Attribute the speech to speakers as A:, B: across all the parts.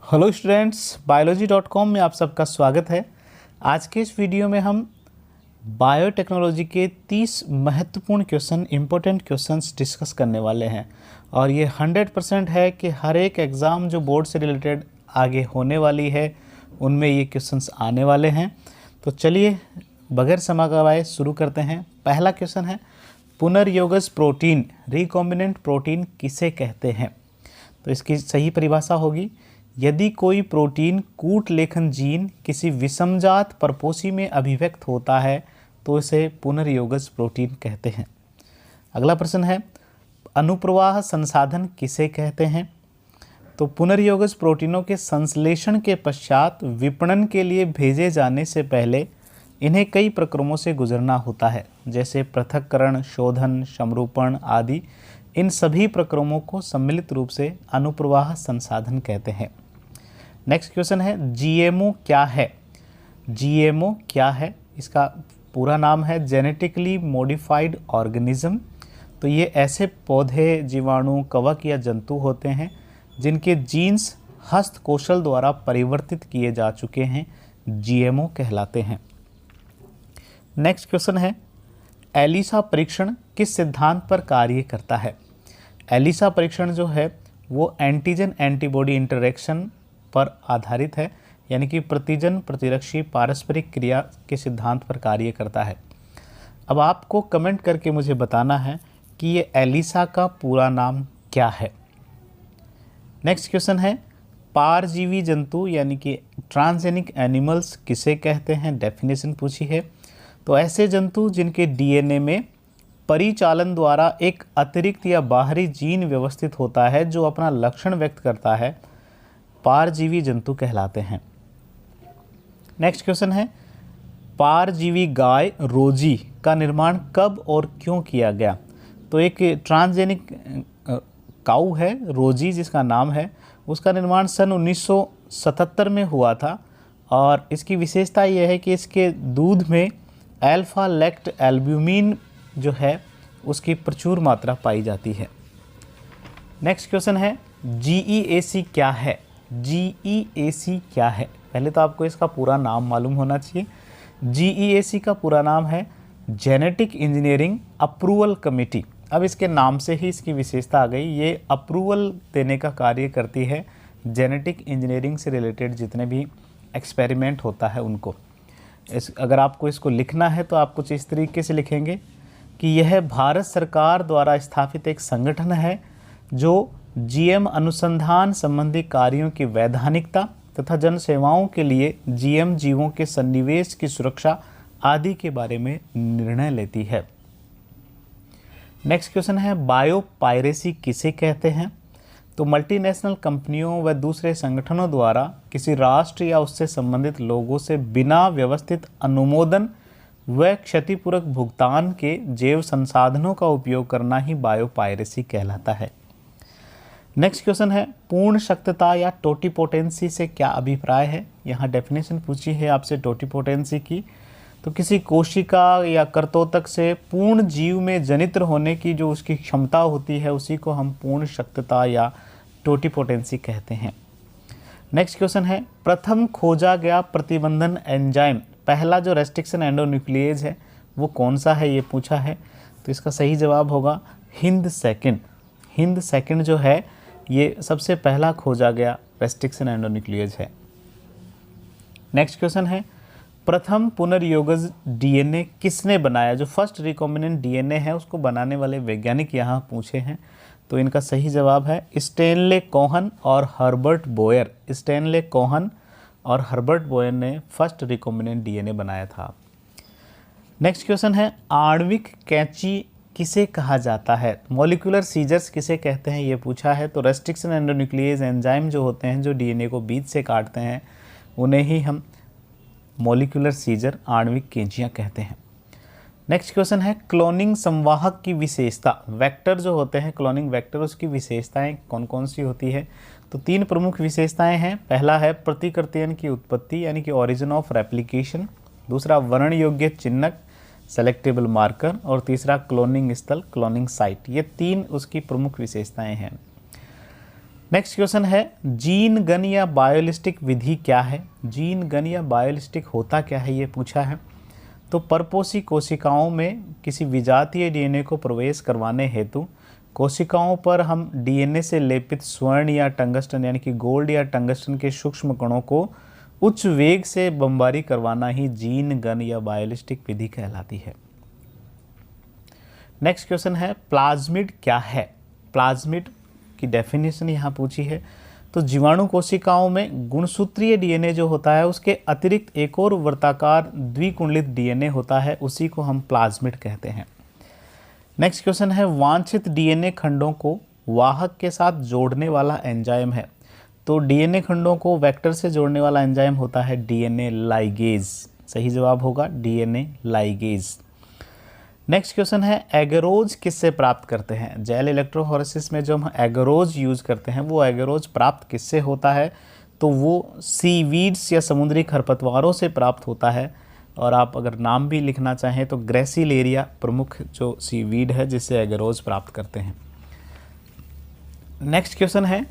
A: Hello students, biology.com में आप सबका स्वागत है। आज के इस वीडियो में हम बायोटेक्नोलॉजी के 30 महत्वपूर्ण क्वेश्चन, इम्पोर्टेंट क्वेश्चंस डिस्कस करने वाले हैं और ये 100% है कि हर एक एग्ज़ाम जो बोर्ड से रिलेटेड आगे होने वाली है उनमें ये क्वेश्चंस आने वाले हैं। तो चलिए बगैर समय गवाए शुरू करते हैं। पहला क्वेश्चन है, पुनर्योगज प्रोटीन, रिकॉम्बिनेंट प्रोटीन किसे कहते हैं? तो इसकी सही परिभाषा होगी, यदि कोई प्रोटीन कूट लेखन जीन किसी विषमजात परपोषी में अभिव्यक्त होता है तो इसे पुनर्योगज प्रोटीन कहते हैं। अगला प्रश्न है, अनुप्रवाह संसाधन किसे कहते हैं? तो पुनर्योगज प्रोटीनों के संश्लेषण के पश्चात विपणन के लिए भेजे जाने से पहले इन्हें कई प्रक्रमों से गुजरना होता है, जैसे पृथक्करण, शोधन, समरूपण आदि। इन सभी प्रक्रमों को सम्मिलित रूप से अनुप्रवाह संसाधन कहते हैं। नेक्स्ट क्वेश्चन है, जीएमओ क्या है? जीएमओ क्या है? इसका पूरा नाम है जेनेटिकली मॉडिफाइड ऑर्गेनिज्म। तो ये ऐसे पौधे, जीवाणु, कवक या जंतु होते हैं जिनके जीन्स हस्तकौशल द्वारा परिवर्तित किए जा चुके हैं, जीएमओ कहलाते हैं। नेक्स्ट क्वेश्चन है, एलिसा परीक्षण किस सिद्धांत पर कार्य करता है? एलिसा परीक्षण जो है वो एंटीजन एंटीबॉडी इंटरेक्शन पर आधारित है, यानी कि प्रतिजन प्रतिरक्षी पारस्परिक क्रिया के सिद्धांत पर कार्य करता है। अब आपको कमेंट करके मुझे बताना है कि ये एलिसा का पूरा नाम क्या है। नेक्स्ट क्वेश्चन है, पारजीवी जंतु यानी कि ट्रांसजेनिक एनिमल्स किसे कहते हैं? डेफिनेशन पूछी है। तो ऐसे जंतु जिनके डीएनए में परिचालन द्वारा एक अतिरिक्त या बाहरी जीन व्यवस्थित होता है जो अपना लक्षण व्यक्त करता है, पारजीवी जंतु कहलाते हैं। नेक्स्ट क्वेश्चन है, पारजीवी गाय रोजी का निर्माण कब और क्यों किया गया? तो एक ट्रांसजेनिक काऊ है रोजी जिसका नाम है, उसका निर्माण सन 1977 में हुआ था और इसकी विशेषता यह है कि इसके दूध में अल्फा लैक्ट एल्ब्यूमिन जो है उसकी प्रचुर मात्रा पाई जाती है। नेक्स्ट क्वेश्चन है, जीईएसी क्या है? जीईएसी क्या है? पहले तो आपको इसका पूरा नाम मालूम होना चाहिए। जीईएसी का पूरा नाम है जेनेटिक इंजीनियरिंग अप्रूवल कमेटी। अब इसके नाम से ही इसकी विशेषता आ गई, ये अप्रूवल देने का कार्य करती है जेनेटिक इंजीनियरिंग से रिलेटेड जितने भी एक्सपेरिमेंट होता है उनको। अगर आपको इसको लिखना है तो आप कुछ इस तरीके से लिखेंगे कि यह भारत सरकार द्वारा स्थापित एक संगठन है जो जीएम अनुसंधान संबंधी कार्यों की वैधानिकता तथा जन सेवाओं के लिए जीएम जीवों के सन्निवेश की सुरक्षा आदि के बारे में निर्णय लेती है। नेक्स्ट क्वेश्चन है, बायोपायरेसी किसे कहते हैं? तो मल्टीनेशनल कंपनियों व दूसरे संगठनों द्वारा किसी राष्ट्र या उससे संबंधित लोगों से बिना व्यवस्थित अनुमोदन व क्षतिपूरक भुगतान के जैव संसाधनों का उपयोग करना ही बायोपायरेसी कहलाता है। नेक्स्ट क्वेश्चन है, पूर्ण शक्तता या टोटिपोटेंसी से क्या अभिप्राय है? यहाँ डेफिनेशन पूछी है आपसे टोटिपोटेंसी की। तो किसी कोशिका या कर्तोतक से पूर्ण जीव में जनित्र होने की जो उसकी क्षमता होती है उसी को हम पूर्ण शक्तता या टोटिपोटेंसी कहते हैं। नेक्स्ट क्वेश्चन है, प्रथम खोजा गया प्रतिबंधन एंजाइम, पहला जो रेस्ट्रिक्शन एंडोन्यूक्लिएज है वो कौन सा है, ये पूछा है। तो इसका सही जवाब होगा हिंद सेकंड। हिंद सेकंड जो है ये सबसे पहला खोजा गया रेस्ट्रिक्शन एंडोन्यूक्लिएज है। नेक्स्ट क्वेश्चन है, प्रथम पुनर्योगज डीएनए किसने बनाया? जो फर्स्ट रिकॉम्बिनेंट डीएनए है उसको बनाने वाले वैज्ञानिक यहाँ पूछे हैं। तो इनका सही जवाब है स्टैनले कोहन और हर्बर्ट बोयर। स्टैनले कोहन और हर्बर्ट बोयर ने फर्स्ट रिकॉम्बिनेंट डीएनए बनाया था। नेक्स्ट क्वेश्चन है, आणविक कैंची किसे कहा जाता है? मॉलिक्यूलर सीजर्स किसे कहते हैं, ये पूछा है। तो रेस्ट्रिक्शन एंडोन्यूक्लिएज एंजाइम जो होते हैं जो डीएनए को बीच से काटते हैं उन्हें ही हम मॉलिक्यूलर सीजर, आणविक कैंचियाँ कहते हैं। नेक्स्ट क्वेश्चन है, क्लोनिंग संवाहक की विशेषता, वेक्टर जो होते हैं क्लोनिंग वेक्टर उसकी विशेषताएं कौन कौन सी होती है? तो तीन प्रमुख विशेषताएं हैं। पहला है प्रतिकृतियन की उत्पत्ति यानी कि ओरिजिन ऑफ रेप्लिकेशन, दूसरा वर्णन योग्य चिन्हक सेलेक्टेबल मार्कर और तीसरा क्लोनिंग स्थल क्लोनिंग साइट। ये तीन उसकी प्रमुख विशेषताएं हैं। नेक्स्ट क्वेश्चन है जीन गन या बायोलिस्टिक विधि क्या है। जीन गन या बायोलिस्टिक होता क्या है ये पूछा है। तो परपोषी कोशिकाओं में किसी विजातीय डीएनए को प्रवेश करवाने हेतु कोशिकाओं पर हम डीएनए से लेपित स्वर्ण या टंगस्टन यानी कि गोल्ड या टंगस्टन के सूक्ष्म कणों को उच्च वेग से बमबारी करवाना ही जीन गन या बायोलिस्टिक विधि कहलाती है। नेक्स्ट क्वेश्चन है प्लाज्मिड क्या है। प्लाज्मिड की डेफिनेशन यहाँ पूछी है। तो जीवाणु कोशिकाओं में गुणसूत्रीय डीएनए जो होता है उसके अतिरिक्त एक और वृत्ताकार द्विकुंडलित डीएनए होता है, उसी को हम प्लाज्मिड कहते हैं। नेक्स्ट क्वेश्चन है वांछित डीएनए खंडों को वाहक के साथ जोड़ने वाला एंजाइम है। तो डीएनए खंडों को वेक्टर से जोड़ने वाला एंजाइम होता है डीएनए लाइगेज। सही जवाब होगा डीएनए लाइगेज। नेक्स्ट क्वेश्चन है एगरोज किससे प्राप्त करते हैं। जेल इलेक्ट्रोफोरेसिस में जो हम एगरोज यूज़ करते हैं वो एगरोज प्राप्त किससे होता है। तो वो सीवीड्स या समुद्री खरपतवारों से प्राप्त होता है। और आप अगर नाम भी लिखना चाहें तो ग्रेसिलेरिया प्रमुख जो सीवीड है जिससे एगरोज प्राप्त करते हैं। नेक्स्ट क्वेश्चन है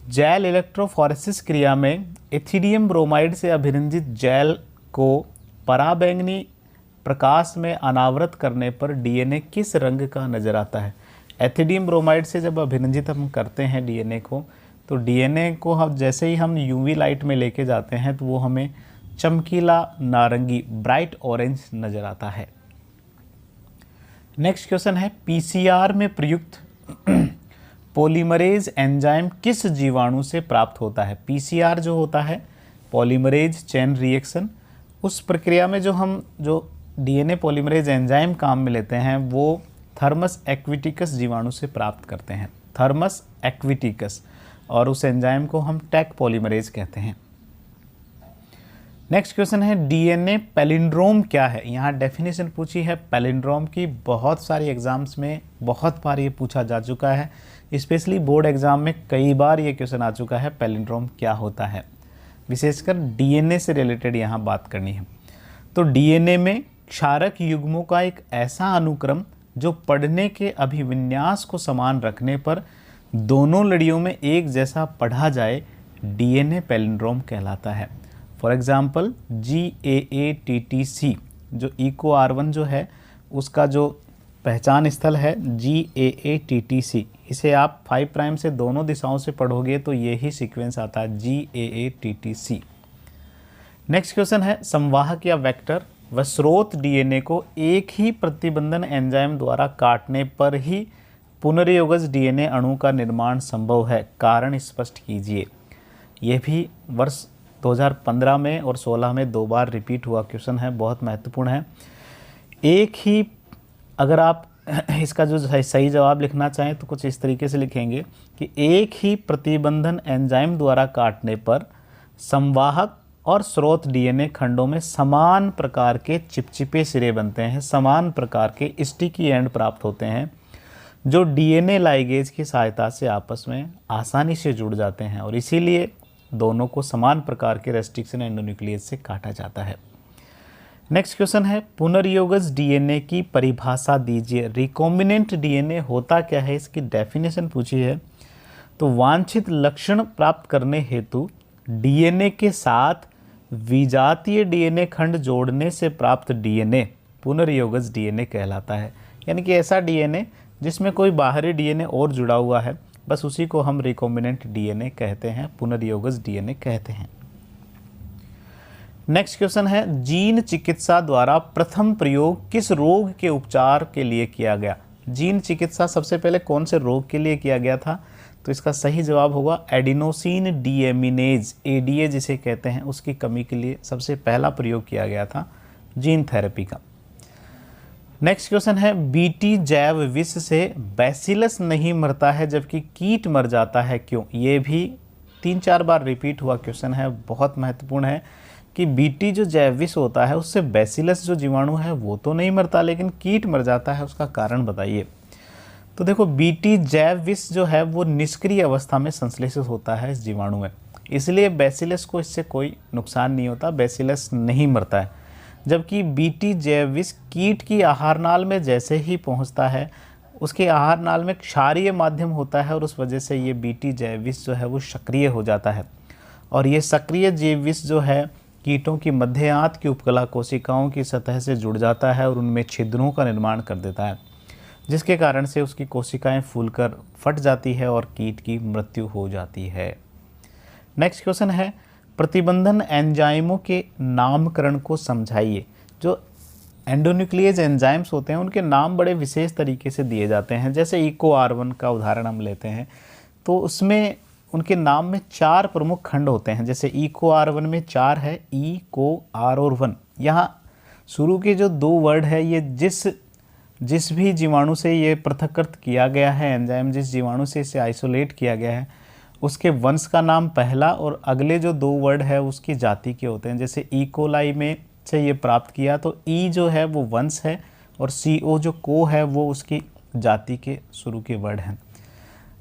A: जेल इलेक्ट्रोफोरेसिस क्रिया में एथिडियम ब्रोमाइड से अभिरंजित जेल को पराबैंगनी प्रकाश में अनावृत करने पर डीएनए किस रंग का नजर आता है। एथिडियम ब्रोमाइड से जब अभिरंजित हम करते हैं डीएनए को, तो डीएनए को हम जैसे ही हम यूवी लाइट में लेके जाते हैं तो वो हमें चमकीला नारंगी ब्राइट ऑरेंज नजर आता है। नेक्स्ट क्वेश्चन है पीसीआर में प्रयुक्त पॉलीमरेज एंजाइम किस जीवाणु से प्राप्त होता है। पीसीआर जो होता है पॉलीमरेज चेन रिएक्शन, उस प्रक्रिया में जो डीएनए पॉलीमरेज एंजाइम काम में लेते हैं वो थर्मस एक्विटिकस जीवाणु से प्राप्त करते हैं। थर्मस एक्विटिकस, और उस एंजाइम को हम टैक पॉलीमरेज कहते हैं। नेक्स्ट क्वेश्चन है डीएनए पैलिंड्रोम क्या है। यहाँ डेफिनेशन पूछी है पैलिंड्रोम की। बहुत सारी एग्जाम्स में बहुत बार ये पूछा जा चुका है, स्पेशली बोर्ड एग्जाम में कई बार ये क्वेश्चन आ चुका है पैलिंड्रोम क्या होता है। विशेषकर डीएनए से रिलेटेड यहाँ बात करनी है। तो डीएनए में क्षारक युग्मों का एक ऐसा अनुक्रम जो पढ़ने के अभिविन्यास को समान रखने पर दोनों लड़ियों में एक जैसा पढ़ा जाए, डीएनए पैलिंड्रोम कहलाता है। फॉर एग्जाम्पल GAATTC जो EcoR1 जो है उसका जो पहचान स्थल है GAATTC, इसे आप 5 प्राइम से दोनों दिशाओं से पढ़ोगे तो ये ही सीक्वेंस आता है GAATTC। नेक्स्ट क्वेश्चन है संवाहक या वेक्टर व स्रोत डीएनए को एक ही प्रतिबंधन एंजाइम द्वारा काटने पर ही पुनर्योगज डीएनए अणु का निर्माण संभव है, कारण स्पष्ट कीजिए। यह भी वर्ष 2015 में और 16 में 2 बार रिपीट हुआ क्वेश्चन है, बहुत महत्वपूर्ण है। एक ही, अगर आप इसका जो सही जवाब लिखना चाहें तो कुछ इस तरीके से लिखेंगे कि एक ही प्रतिबंधन एंजाइम द्वारा काटने पर संवाहक और स्रोत डीएनए खंडों में समान प्रकार के चिपचिपे सिरे बनते हैं, समान प्रकार के स्टिकी एंड प्राप्त होते हैं जो डीएनए लाइगेज की सहायता से आपस में आसानी से जुड़ जाते हैं, और इसीलिए दोनों को समान प्रकार के रेस्ट्रिक्शन एंडोन्यूक्लियस से काटा जाता है। नेक्स्ट क्वेश्चन है पुनर्योगज डीएनए की परिभाषा दीजिए। रिकॉम्बिनेंट डीएनए होता क्या है, इसकी डेफिनेशन पूछी है। तो वांछित लक्षण प्राप्त करने हेतु डीएनए के साथ विजातीय डीएनए खंड जोड़ने से प्राप्त डीएनए पुनर्योगज डीएनए कहलाता है। यानी कि ऐसा डीएनए जिसमें कोई बाहरी डीएनए और जुड़ा हुआ है, बस उसी को हम रिकॉम्बिनेंट डीएनए कहते हैं, पुनर्योगज डीएनए कहते हैं। नेक्स्ट क्वेश्चन है जीन चिकित्सा द्वारा प्रथम प्रयोग किस रोग के उपचार के लिए किया गया। जीन चिकित्सा सबसे पहले कौन से रोग के लिए किया गया था, तो इसका सही जवाब होगा एडिनोसिन डीएमिनेज, ADA जिसे कहते हैं, उसकी कमी के लिए सबसे पहला प्रयोग किया गया था जीन थेरेपी का। नेक्स्ट क्वेश्चन है बीटी जैव विष से बैसिलस नहीं मरता है जबकि कीट मर जाता है, क्यों। ये भी 3-4 बार रिपीट हुआ क्वेश्चन है, बहुत महत्वपूर्ण है कि बीटी जो जैव विष होता है उससे बैसिलस जो जीवाणु है वो तो नहीं मरता लेकिन कीट मर जाता है, उसका कारण बताइए। तो देखो बीटी जैव विष जो है वो निष्क्रिय अवस्था में संश्लेषित होता है इस जीवाणु में, इसलिए बैसिलस को इससे कोई नुकसान नहीं होता, बैसिलस नहीं मरता है। जबकि बीटी जैव विष कीट की आहार नाल में जैसे ही पहुंचता है उसके आहार नाल में क्षारीय माध्यम होता है और उस वजह से ये बीटी जैव विष जो है वो सक्रिय हो जाता है। और ये सक्रिय जैव विष जो है कीटों की मध्य आंत की उपकला कोशिकाओं की सतह से जुड़ जाता है और उनमें छिद्रों का निर्माण कर देता है, जिसके कारण से उसकी कोशिकाएं फूलकर फट जाती है और कीट की मृत्यु हो जाती है। नेक्स्ट क्वेश्चन है, प्रतिबंधन एंजाइमों के नामकरण को समझाइए। जो एंडोन्यूक्लियस एंजाइम्स होते हैं उनके नाम बड़े विशेष तरीके से दिए जाते हैं। जैसे इको R1 का उदाहरण हम लेते हैं तो उसमें उनके नाम में 4 प्रमुख खंड होते हैं। जैसे इको R1 में 4 है, ई, को, आर और 1। यहाँ शुरू के जो 2 वर्ड है ये जिस भी जीवाणु से ये पृथक्कृत किया गया है एंजाइम, जिस जीवाणु से इसे आइसोलेट किया गया है उसके वंश का नाम पहला और अगले जो 2 वर्ड है उसकी जाति के होते हैं। जैसे ई कोलाई में से ये प्राप्त किया तो ई जो है वो वंश है और CO जो को है वो उसकी जाति के शुरू के वर्ड हैं।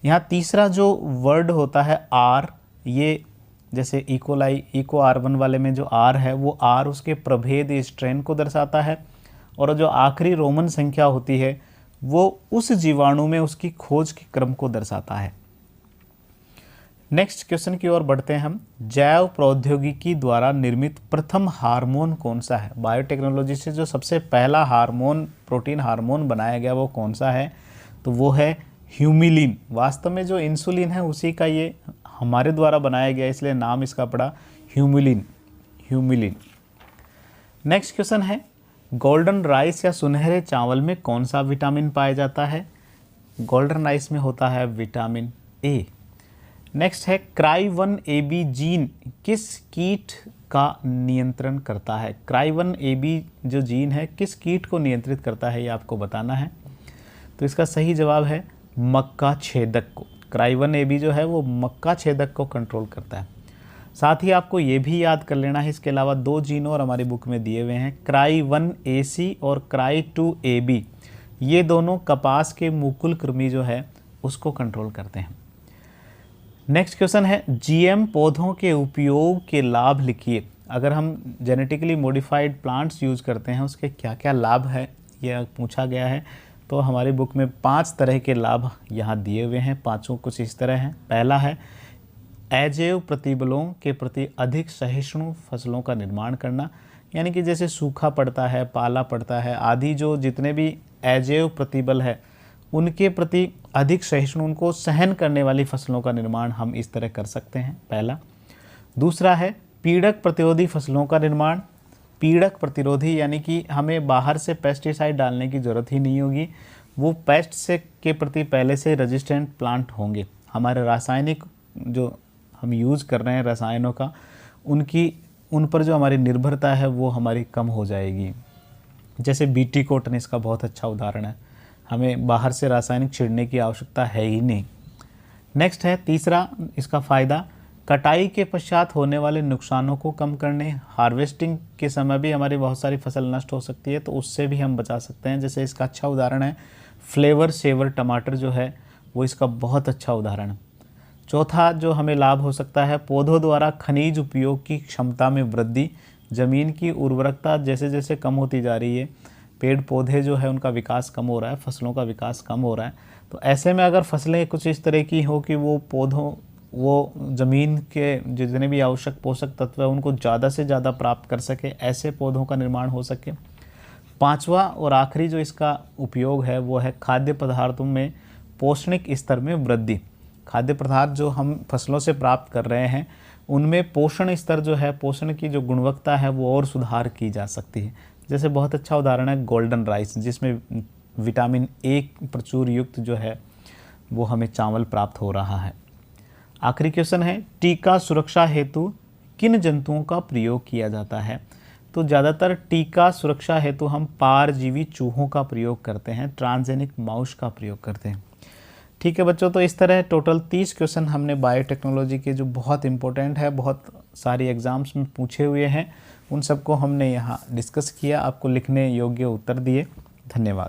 A: यहाँ तीसरा जो वर्ड होता है R, ये जैसे इकोलाई इको R1 वाले में जो R है वो R उसके प्रभेद स्ट्रेन को दर्शाता है और जो आखिरी रोमन संख्या होती है वो उस जीवाणु में उसकी खोज के क्रम को दर्शाता है। नेक्स्ट क्वेश्चन की ओर बढ़ते हैं हम। जैव प्रौद्योगिकी द्वारा निर्मित प्रथम हार्मोन कौन सा है? बायोटेक्नोलॉजी से जो सबसे पहला हार्मोन, प्रोटीन हार्मोन बनाया गया वो कौन सा है? तो वो है ह्यूमिलिन। वास्तव में जो इंसुलिन है उसी का ये हमारे द्वारा बनाया गया, इसलिए नाम इसका पड़ा ह्यूमिलिन। नेक्स्ट क्वेश्चन है, गोल्डन राइस या सुनहरे चावल में कौन सा विटामिन पाया जाता है? गोल्डन राइस में होता है विटामिन ए। नेक्स्ट है, Cry1AB जीन किस कीट का नियंत्रण करता है? Cry1AB जो जीन है किस कीट को नियंत्रित करता है ये आपको बताना है। तो इसका सही जवाब है मक्का छेदक को। Cry1AB जो है वो मक्का छेदक को कंट्रोल करता है। साथ ही आपको ये भी याद कर लेना है, इसके अलावा 2 जीन और हमारी बुक में दिए हुए हैं, Cry1AC और Cry2AB। ये दोनों कपास के मुकुल कृमि जो है उसको कंट्रोल करते हैं। नेक्स्ट क्वेश्चन है, GM पौधों के उपयोग के लाभ लिखिए। अगर हम जेनेटिकली मॉडिफाइड प्लांट्स यूज़ करते हैं उसके क्या क्या लाभ है यह पूछा गया है। तो हमारी बुक में 5 तरह के लाभ यहाँ दिए हुए हैं। 5 कुछ इस तरह हैं। पहला है अजैव प्रतिबलों के प्रति अधिक सहिष्णु फसलों का निर्माण करना, यानी कि जैसे सूखा पड़ता है, पाला पड़ता है आदि, जो जितने भी अजैव प्रतिबल है उनके प्रति अधिक सहिष्णु, उनको सहन करने वाली फसलों का निर्माण हम इस तरह कर सकते हैं, पहला। दूसरा है पीड़क प्रतिरोधी फसलों का निर्माण। पीड़क प्रतिरोधी यानी कि हमें बाहर से पेस्टिसाइड डालने की ज़रूरत ही नहीं होगी, वो पेस्ट से के प्रति पहले से रेजिस्टेंट प्लांट होंगे। हमारे रासायनिक जो हम यूज़ कर रहे हैं रसायनों का, उन पर जो हमारी निर्भरता है वो हमारी कम हो जाएगी। जैसे बीटी कॉटन इसका बहुत अच्छा उदाहरण है, हमें बाहर से रासायनिक छिड़ने की आवश्यकता है ही नहीं। नेक्स्ट है तीसरा इसका फ़ायदा, कटाई के पश्चात होने वाले नुकसानों को कम करने। हार्वेस्टिंग के समय भी हमारी बहुत सारी फसल नष्ट हो सकती है तो उससे भी हम बचा सकते हैं। जैसे इसका अच्छा उदाहरण है फ्लेवर सेवर टमाटर जो है वो इसका बहुत अच्छा उदाहरण है। चौथा जो हमें लाभ हो सकता है, पौधों द्वारा खनिज उपयोग की क्षमता में वृद्धि। ज़मीन की उर्वरकता जैसे जैसे कम होती जा रही है, पेड़ पौधे जो है उनका विकास कम हो रहा है, फसलों का विकास कम हो रहा है, तो ऐसे में अगर फसलें कुछ इस तरह की हो कि वो ज़मीन के जितने भी आवश्यक पोषक तत्व है उनको ज़्यादा से ज़्यादा प्राप्त कर सके, ऐसे पौधों का निर्माण हो सके। पांचवा और आखिरी जो इसका उपयोग है वो है खाद्य पदार्थों में पोषणिक स्तर में वृद्धि। खाद्य पदार्थ जो हम फसलों से प्राप्त कर रहे हैं उनमें पोषण स्तर जो है, पोषण की जो गुणवत्ता है वो और सुधार की जा सकती है। जैसे बहुत अच्छा उदाहरण है गोल्डन राइस, जिसमें विटामिन ए प्रचुर युक्त जो है वो हमें चावल प्राप्त हो रहा है। आखिरी क्वेश्चन है, टीका सुरक्षा हेतु किन जंतुओं का प्रयोग किया जाता है? तो ज़्यादातर टीका सुरक्षा हेतु हम पारजीवी चूहों का प्रयोग करते हैं, ट्रांसजेनिक माउस का प्रयोग करते हैं। ठीक है बच्चों, तो इस तरह टोटल 30 क्वेश्चन हमने बायोटेक्नोलॉजी के जो बहुत इंपॉर्टेंट है, बहुत सारी एग्जाम्स में पूछे हुए हैं, उन सबको हमने यहाँ डिस्कस किया, आपको लिखने योग्य उत्तर दिए। धन्यवाद।